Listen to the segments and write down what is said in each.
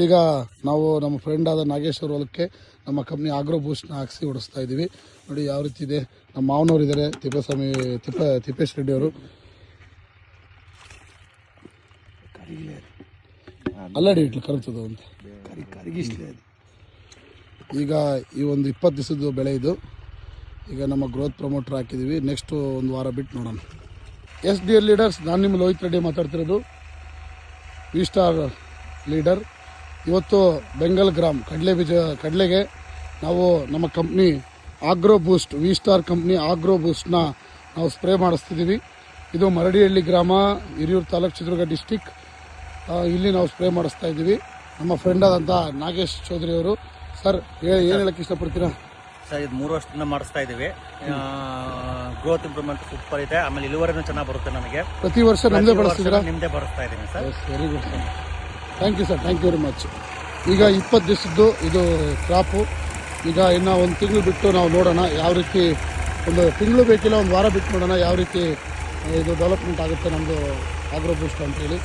ಈಗ ನಾವು ನಮ್ಮ ಫ್ರೆಂಡ್ ಆದ ನಾಗೇಶ್ ಅವ್ರ ಹೊಲಕ್ಕೆ ನಮ್ಮ ಕಂಪ್ನಿ ಆಗ್ರೋ ಬೂಸ್ಟ್ನ ಹಾಕ್ಸಿ ಓಡಿಸ್ತಾ ಇದ್ದೀವಿ. ನೋಡಿ ಯಾವ ರೀತಿ ಇದೆ. ನಮ್ಮ ಮಾವನವ್ರು ಇದ್ದಾರೆ, ತಿಪ್ಪೇಶ್ ರೆಡ್ಡಿ ಅವರು. ಅಲ್ಲಡಿ ಇಟ್ಲು ಕರ್ತದು ಅಂತ ಈಗ ಈ ಒಂದು 20 ದಿವಸದ ಬೆಳೆ ಇದು. ಈಗ ನಮ್ಮ ಗ್ರೋತ್ ಪ್ರಮೋಟರ್ ಹಾಕಿದ್ದೀವಿ. ನೆಕ್ಸ್ಟ್ ಒಂದು ವಾರ ಬಿಟ್ಟು ನೋಡೋಣ. ಎಸ್ ಡಿಯರ್ ಲೀಡರ್ಸ್, ನಾನು ನಿಮ್ಮ ಲೋಹಿತ್ ರೆಡ್ಡಿ ಮಾತಾಡ್ತಿರೋದು, ವಿ ಸ್ಟಾರ್ ಲೀಡರ್. ಇವತ್ತು ಬೆಂಗಲ್ ಗ್ರಾಮ್ ಕಡಲೆಗೆ ನಾವು ನಮ್ಮ ಕಂಪ್ನಿ ಆಗ್ರೋ ಬೂಸ್ಟ್, ವಿ ಸ್ಟಾರ್ ಕಂಪ್ನಿ ಆಗ್ರೋ ಬೂಸ್ಟ್ನ ನಾವು ಸ್ಪ್ರೇ ಮಾಡಿಸ್ತಿದ್ದೀವಿ. ಇದು ಮರಡಿಹಳ್ಳಿ ಗ್ರಾಮ, ಹಿರಿಯೂರು ತಾಲೂಕು, ಚಿತ್ರದುರ್ಗ ಡಿಸ್ಟಿಕ್. ಇಲ್ಲಿ ನಾವು ಸ್ಪ್ರೇ ಮಾಡಿಸ್ತಾ ಇದ್ದೀವಿ. ನಮ್ಮ ಫ್ರೆಂಡ್ ಆದಂಥ ನಾಗೇಶ್ ಚೌಧರಿ ಅವರು. ಸರ್, ಏನು ಹೇಳಕ್ಕೆ ಇಷ್ಟಪಡ್ತೀರಾ? ಸರ್, ಇದು 3 ವರ್ಷದಿಂದ ಮಾಡಿಸ್ತಾ ಇದ್ದೀವಿ. ಗ್ರೋತ್ ಇಂಪ್ರೂವ್ಮೆಂಟ್ ಸೂಪರ್ ಇದೆ. ಆಮೇಲೆ ಇಳುವರಿನೂ ಚೆನ್ನಾಗಿ ಬರುತ್ತೆ. ನಮಗೆ ಪ್ರತಿ ವರ್ಷ ನಿಮ್ಮದೇ ಬಳಸ್ತಿದ್ದೀರಾ? ನಿಮ್ಮದೇ ಬಳಸ್ತಾ ಇದ್ದೀನಿ sir. Very good sir, thank you sir, thank you very much. ಈಗ 20 ದಿವಸದ್ದು ಇದು ಕ್ರಾಪು. ಈಗ ಇನ್ನು ಒಂದು ತಿಂಗಳು ಬಿಟ್ಟು ನಾವು ನೋಡೋಣ ಯಾವ ರೀತಿ. ಒಂದು ತಿಂಗಳು ಬೇಕಿಲ್ಲ, ಒಂದು ವಾರ ಬಿಟ್ಟು ನೋಡೋಣ ಯಾವ ರೀತಿ ಇದು ಡೆವಲಪ್ಮೆಂಟ್ ಆಗುತ್ತೆ ನಮ್ಮದು ಆಗ್ರೋ ಬೂಸ್ಟ್ ಅಂತೇಳಿ.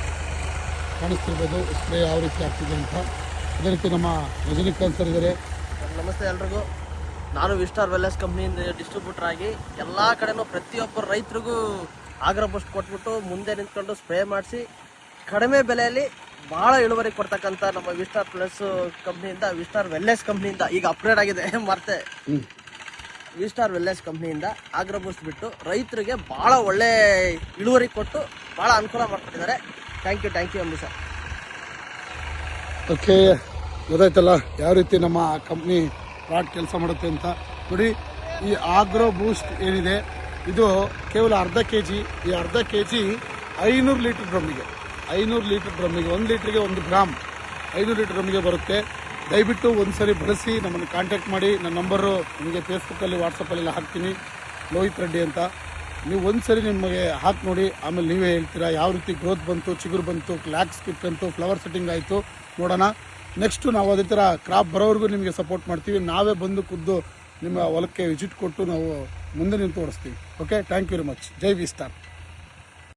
ಕಾಣಿಸ್ತಿರ್ಬೋದು ಸ್ಪ್ರೇ ಯಾವ ರೀತಿ ಆಗ್ತಿದೆ ಅಂತ. ಅದೇ ರೀತಿ ನಮ್ಮ ರಜನಿಕಾಂತ್ ಸರ್ ಇದ್ದಾರೆ. ನಮಸ್ತೆ ಎಲ್ರಿಗೂ. ನಾನು ವಿ ಸ್ಟಾರ್ ವೆಲ್ನೆಸ್ ಕಂಪ್ನಿಯಿಂದ ಡಿಸ್ಟ್ರಿಬ್ಯೂಟರ್ ಆಗಿ ಎಲ್ಲ ಕಡೆನೂ ಪ್ರತಿಯೊಬ್ಬರು ರೈತರಿಗೂ ಆಗ್ರೋ ಬೂಸ್ಟ್ ಕೊಟ್ಬಿಟ್ಟು ಮುಂದೆ ನಿಂತ್ಕೊಂಡು ಸ್ಪ್ರೇ ಮಾಡಿಸಿ ಕಡಿಮೆ ಬೆಲೆಯಲ್ಲಿ ಭಾಳ ಇಳುವರಿ ಕೊಡ್ತಕ್ಕಂಥ ನಮ್ಮ ವಿ ಸ್ಟಾರ್ ಪ್ಲಸ್ ಕಂಪ್ನಿಯಿಂದ, ವಿ ಸ್ಟಾರ್ ವೆಲ್ನೆಸ್ ಕಂಪ್ನಿಯಿಂದ ಈಗ ಅಪ್ಗ್ರೇಡ್ ಆಗಿದೆ ಮತ್ತೆ ವಿ ಸ್ಟಾರ್ ವೆಲ್ನೆಸ್ ಕಂಪ್ನಿಯಿಂದ ಆಗ್ರೋ ಬೂಸ್ಟ್ ಬಿಟ್ಟು ರೈತರಿಗೆ ಭಾಳ ಒಳ್ಳೆ ಇಳುವರಿ ಕೊಟ್ಟು ಭಾಳ ಅನುಕೂಲ ಮಾಡಿಕೊಟ್ಟಿದ್ದಾರೆ. Thank you Ambi sir. Okay, ಗೊತ್ತಾಯ್ತಲ್ಲ ಯಾವ ರೀತಿ ನಮ್ಮ ಕಂಪ್ನಿ ಪ್ರಾಡಕ್ಟ್ ಕೆಲಸ ಮಾಡುತ್ತೆ ಅಂತ. ನೋಡಿ, ಈ ಆಗ್ರೋ ಬೂಸ್ಟ್ ಏನಿದೆ ಇದು ಕೇವಲ ಅರ್ಧ ಕೆ ಜಿ. ಈ ಅರ್ಧ ಕೆ ಜಿ 500 ಲೀಟರ್ ಡ್ರಮ್ಮಿಗೆ 1 ಲೀಟ್ರಿಗೆ 1 ಗ್ರಾಮ್ 500 ಲೀಟರ್ ಡ್ರಮ್ಮಿಗೆ ಬರುತ್ತೆ. ದಯವಿಟ್ಟು ಒಂದು ಸರಿ ಬಳಸಿ ನಮ್ಮನ್ನು ಕಾಂಟ್ಯಾಕ್ಟ್ ಮಾಡಿ. ನನ್ನ ನಂಬರು ನಿಮಗೆ ಫೇಸ್ಬುಕ್ಕಲ್ಲಿ, ವಾಟ್ಸಪ್ಪಲ್ಲೆಲ್ಲ ಹಾಕ್ತೀನಿ, ಲೋಹಿತ್ ರೆಡ್ಡಿ ಅಂತ. ನೀವು ಒಂದು ಸರಿ ನಿಮಗೆ ಹಾಕಿ ನೋಡಿ, ಆಮೇಲೆ ನೀವೇ ಹೇಳ್ತೀರಾ ಯಾವ ರೀತಿ ಗ್ರೋತ್ ಬಂತು, ಚಿಗುರು ಬಂತು, ಕ್ಲಾಕ್ ಸ್ಕಿಪ್ ಬಂತು, ಫ್ಲವರ್ ಸೆಟ್ಟಿಂಗ್ ಆಯಿತು. ನೋಡೋಣ. ನೆಕ್ಸ್ಟು ನಾವು ಅದೇ ಥರ ಕ್ರಾಪ್ ಬರೋವರೆಗೂ ನಿಮಗೆ ಸಪೋರ್ಟ್ ಮಾಡ್ತೀವಿ. ನಾವೇ ಬಂದು ಖುದ್ದು ನಿಮ್ಮ ಹೊಲಕ್ಕೆ ವಿಸಿಟ್ ಕೊಟ್ಟು ನಾವು ಮುಂದೆ ನಿಂತು ಓಡಿಸ್ತೀವಿ. Okay, thank you very much. ಜೈ ವಿ ಸ್ಟಾರ್.